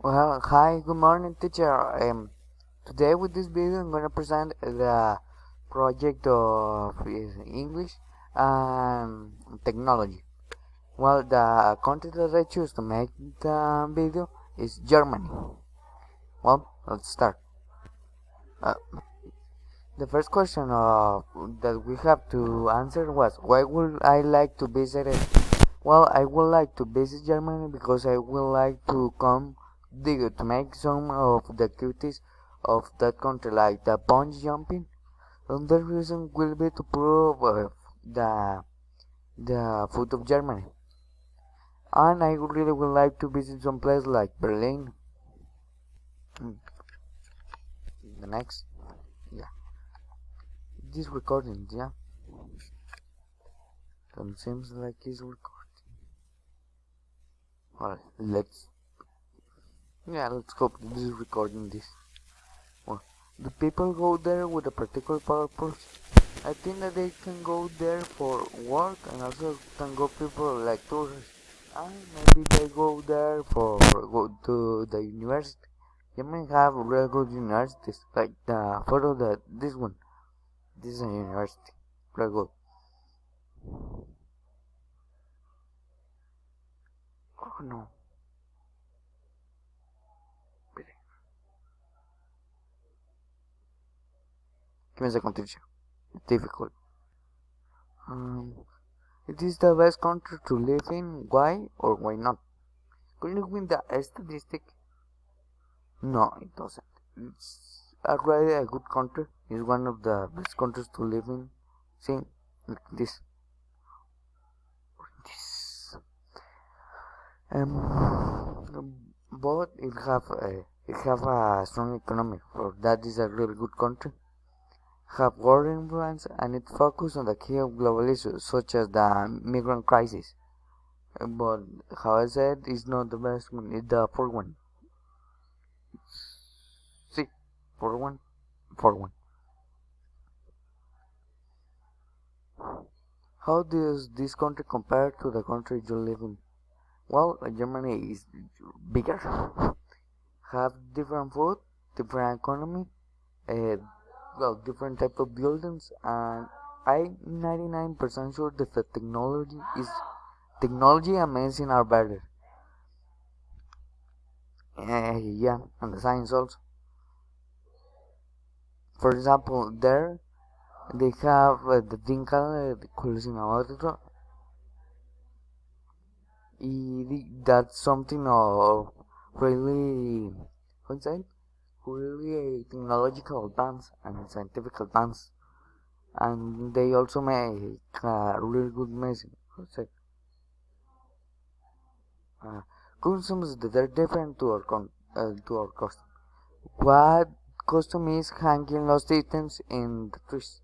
Well, hi, good morning, teacher. Today with this video, I'm gonna present the project of English and technology. Well, the country that I choose to make the video is Germany. Well, let's start. Uh, the first question that we have to answer was, why would I like to visit it? Well, I would like to visit Germany because I would like to come to make some of the activities of that country, like the bungee jumping. Another reason will be to prove the the food of Germany, and I really would like to visit some place like Berlin. Mm, The next, yeah, this recording, yeah, it seems like it's recording. Well, let's hope this is recording this. Well, the people go there with a particular purpose. I think that they can go there for work and also can go people like tourists. And maybe they go there for go to the university. You may have real good universities like the photo that this one. This is a university. Real good. Oh no. Give me a second, teacher. It's difficult. Um, it is the best country to live in. Why or why not? Could you win the statistic? No, it doesn't. It's already a good country. It's one of the best countries to live in. See, like this. But it have a strong economy. For that is a really good country. Have world influence and it focus on the key of global issues such as the migrant crisis. But how I said, it's not the best one. It's the fourth one. See, fourth one, fourth one. How does this country compare to the country you live in? Well, Germany is bigger, have different food, different economy, uh, different type of buildings, and I'm 99% sure that the technology and medicine are better. Yeah, and the science also. For example, there they have the thing called coleccionador. That's something of really, what's that? Really a technological advance and scientific advance, and they also make really good medicine. What's that? Uh, Customs that are different to our custom. What custom is hanging lost items in the trees.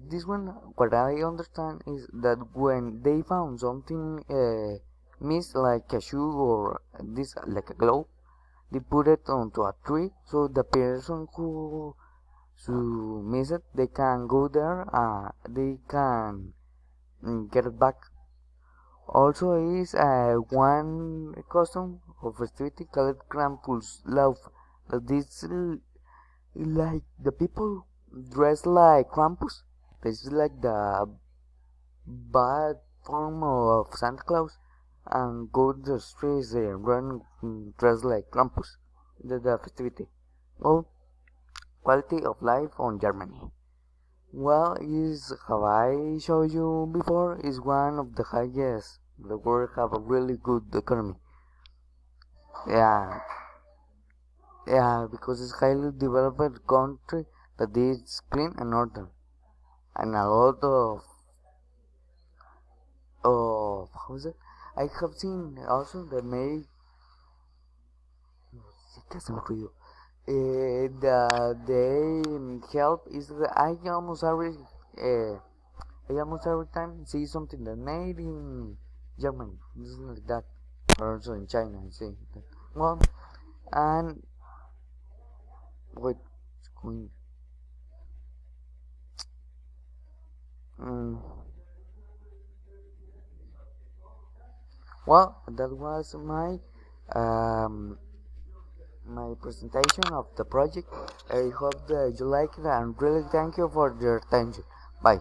This one, what I understand is that when they found something missed, like a shoe or this, like a glove, they put it onto a tree, so the person who miss it, they can go there, they can get it back. Also, is one custom of festivity called Krampuslauf. That this like the people dress like Krampus. This is like the bad form of Santa Claus and go to the streets and run dressed like Krampus. The festivity. Well, quality of life on Germany. Well, is how I showed you before is one of the highest. The world have a really good economy. Yeah, yeah, because it's highly developed country that is clean and order, and a lot of how is it? I have seen also that may sí que se me olvidó. They help is that uh, I almost every time see something that made in Germany, just like that, or also in China. I see that. Well, and wait, it's going. Mm, well, that was my um, my presentation of the project. I hope that you like it and really thank you for your attention. Bye.